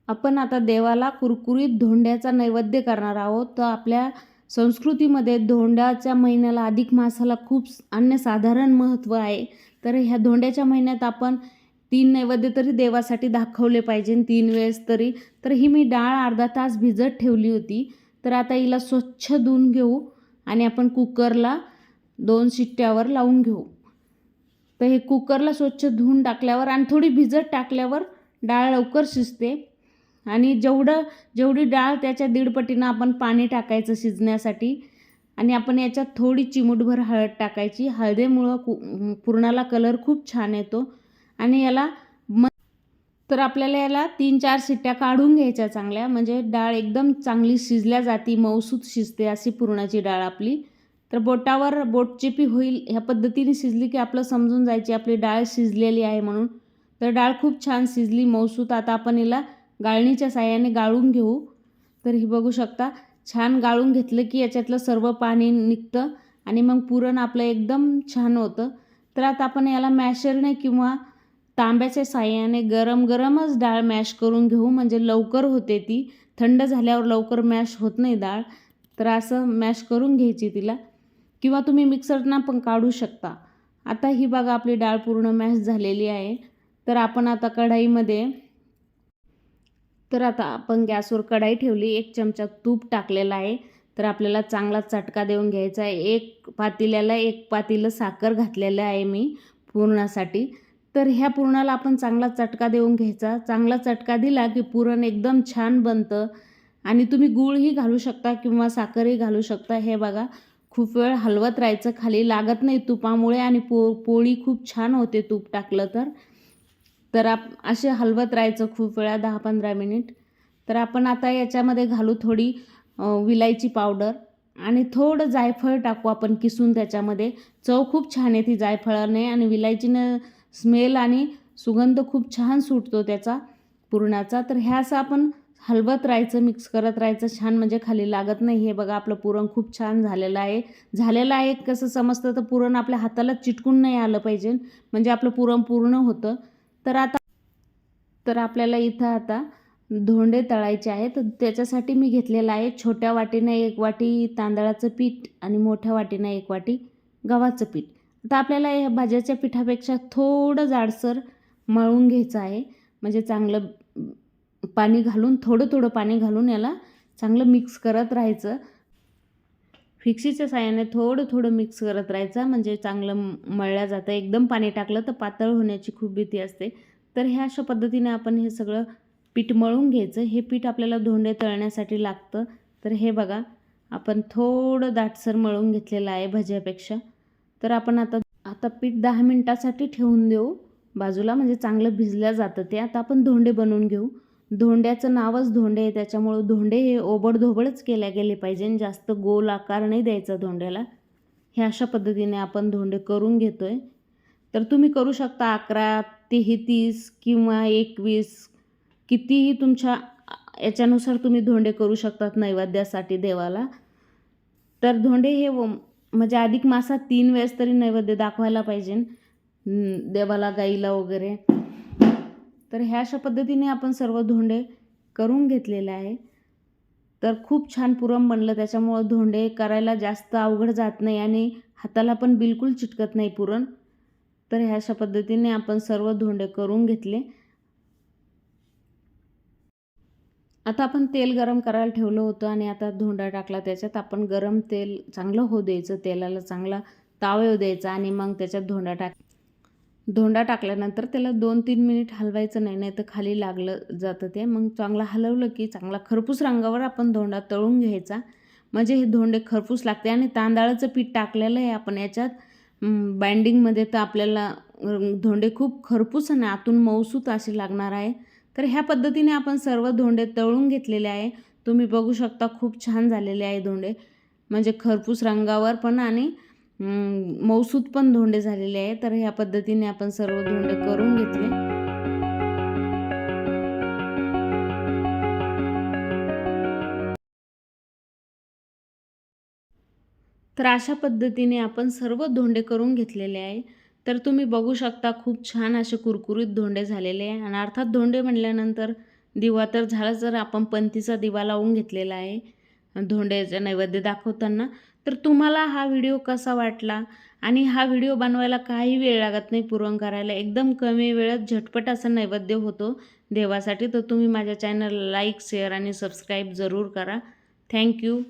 आपण आता देवाला कुरकुरीत धोंड्याचा नैवेद्य करणार आहोत. तर आपल्या संस्कृतीमध्ये धोंड्याच्या महिन्याला अधिक मासाला खूप अनन्यसाधारण महत्त्व आहे. तर ह्या धोंड्याच्या महिन्यात आपण 3 नैवेद्य तरी देवासाठी दाखवले पाहिजे, 3 वेळेस तरी. तर ही मी डाळ अर्धा तास भिजत ठेवली होती. तर आता हिला स्वच्छ धुवून घेऊ आणि आपण कुकरला 2 शिट्ट्यावर लावून घेऊ. तर हे कुकरला स्वच्छ धुवून टाकल्यावर आणि थोडी भिजत टाकल्यावर डाळ लवकर शिजते. आणि जेवढी डाळ त्याच्या 1.5 पटीनं आपण पाणी टाकायचं शिजण्यासाठी. आणि आपण याच्यात थोडी चिमूटभर हळद टाकायची. हळदीमुळं पुरणाला कलर खूप छान येतो. आणि तर आपल्याला याला 3-4 शिट्ट्या काढून घ्यायच्या चांगल्या, म्हणजे डाळ एकदम चांगली शिजल्या जाती, मऊसूत शिजते अशी पुरणाची डाळ आपली. तर बोटचेपी होईल ह्या पद्धतीने शिजली की आपलं समजून जायची आपली डाळ शिजलेली आहे म्हणून. तर डाळ खूप छान शिजली मऊसूत. आता आपण हिला गाळणीच्या साहाय्याने गाळून घेऊ. तर ही बघू शकता छान गाळून घेतलं की याच्यातलं सर्व पाणी निघतं आणि मग पुरण आपलं एकदम छान होतं. तर आता आपण याला मॅशरने किंवा तांब्याच्या साहाय्याने गरमच डाळ मॅश करून घेऊ, म्हणजे लवकर होते ती. थंड झाल्यावर लवकर मॅश होत नाही डाळ. तर असं मॅश करून घ्यायची तिला, किंवा तुम्ही मिक्सरना पण काढू शकता. आता ही बघा आपली डाळ पूर्ण मॅश झालेली आहे. तर आपण आता गॅसवर कढाई ठेवली, 1 चमचा तूप टाकलेला आहे. तर आपल्याला चांगला चटका देऊन घ्यायचा आहे. 1 पातेल्याला 1 पातेलं साखर घातलेलं आहे मी पुरणासाठी. तर ह्या पुरणाला आपण चांगला चटका देऊन घ्यायचा. चांगला चटका दिला की पुरण एकदम छान बनतं. आणि तुम्ही गूळही घालू शकता किंवा साखरही घालू शकता. हे बघा खूप वेळ हलवत राहायचं, खाली लागत नाही तुपामुळे. आणि पोळी खूप छान होते तूप टाकलं तर. तर असे हलवत राहायचं खूप वेळा, 10-15 मिनिट. तर आपण आता याच्यामध्ये घालू थोडी विलायची पावडर आणि थोडं जायफळ टाकू आपण किसून त्याच्यामध्ये. चव खूप छान येते जायफळाने आणि विलायचीनं. स्मेल आणि सुगंध खूप छान सुटतो त्याचा पुरणाचा. तर ह्या असं आपण हलवत राहायचं, मिक्स करत राहायचं छान, म्हणजे खाली लागत नाही. हे बघा आपलं पुरण खूप छान झालेलं आहे. कसं समजतं तर पुरण आपल्या हाताला चिटकून नाही आलं पाहिजे, म्हणजे आपलं पुरण पूर्ण होतं. तर आपल्याला इथं आता धोंडे तळायचे आहेत. तर त्याच्यासाठी मी घेतलेलं आहे छोट्या वाटीनं 1 वाटी तांदळाचं पीठ आणि मोठ्या वाटीनं 1 वाटी गव्हाचं पीठ. आता आपल्याला या भाज्याच्या पिठापेक्षा थोडं जाडसर मळून घ्यायचं आहे, म्हणजे चांगलं थोडं पाणी घालून याला चांगलं मिक्स करत राहायचं. फिक्सीच्या साहाय्याने थोडं मिक्स करत राहायचं, म्हणजे चांगलं मळल्या जातं. एकदम पाणी टाकलं तर पातळ होण्याची खूप भीती असते. तर ह्या अशा पद्धतीने आपण हे सगळं पीठ मळून घ्यायचं. हे पीठ आपल्याला धोंडे तळण्यासाठी लागतं. तर हे बघा आपण थोडं दाटसर मळून घेतलेलं आहे भज्यापेक्षा. तर आपण आता पीठ 10 मिनिटासाठी ठेवून देऊ बाजूला, म्हणजे चांगलं भिजलं जातं ते. आता आपण धोंडे बनवून घेऊ. धोंड्याचं नावच धोंडे आहे, त्याच्यामुळं धोंडे हे ओबडधोबडच केल्या गेले पाहिजे, जास्त गोल आकार नाही द्यायचा धोंड्याला. हे अशा पद्धतीने आपण धोंडे करून घेतोय. तर तुम्ही करू शकता 11, 33 किंवा 21, कितीही तुमच्या याच्यानुसार तुम्ही धोंडे करू शकतात नैवेद्यासाठी देवाला. तर धोंडे हे म्हणजे अधिक मासात 3 वेळेस तरी नैवेद्य दाखवायला पाहिजे देवाला, गाईला वगैरे. तर ह्या अशा पद्धतीने आपण सर्व धोंडे करून घेतलेले आहे. तर खूप छान पुरण बनलं, त्याच्यामुळं धोंडे करायला जास्त अवघड जात नाही आणि हाताला पण बिलकुल चिटकत नाही पुरण. तर ह्या अशा पद्धतीने आपण सर्व धोंडे करून घेतले. आता आपण तेल गरम करायला ठेवलं होतं आणि आता धोंडा टाकला त्याच्यात. आपण गरम तेल चांगलं होऊ द्यायचं, तेलाला चांगला ताव येऊ द्यायचा आणि मग त्याच्यात धोंडा टाकल्यानंतर त्याला 2-3 मिनिट हलवायचं नाही तर खाली लागलं जातं ते. मग चांगलं हलवलं की चांगला खरपूस रंगावर आपण धोंडा तळून घ्यायचा, म्हणजे हे धोंडे खरपूस लागते. आणि तांदळाचं पीठ टाकलेलं आहे आपण याच्यात बाइंडिंगमध्ये, तर आपल्याला धोंडे खूप खरपूस आणि आतून मऊसूत असे लागणार आहे. तर ह्या पद्धतीने आपण सर्व धोंडे तळून घेतलेले आहे. तुम्ही बघू शकता खूप छान झालेले आहे धोंडे, म्हणजे खरपूस रंगावर पण आणि मऊसूत पण धोंडे झालेले आहे. तर ह्या पद्धतीने आपण सर्व धोंडे करून घेतले. तर अशा पद्धतीने आपण सर्व धोंडे करून घेतलेले आहे. तर तुम्ही बघू शकता खूप छान असे कुरकुरीत धोंडे झालेले आहे. आणि अर्थात धोंडे म्हटल्यानंतर दिवा तर झालाच, तर आपण पंथीचा दिवा लावून घेतलेला आहे धोंड्याचा नैवेद्य दाखवताना. तर तुम्हाला हा व्हिडिओ कसा वाटला? आणि हा व्हिडिओ बनवायला काही वेळ लागत नाही, पुरण करायला एकदम कमी वेळात झटपट असा नैवेद्य होतो देवासाठी. तर तुम्ही माझ्या चॅनलला लाईक, शेअर आणि सबस्क्राईब जरूर करा. थँक्यू.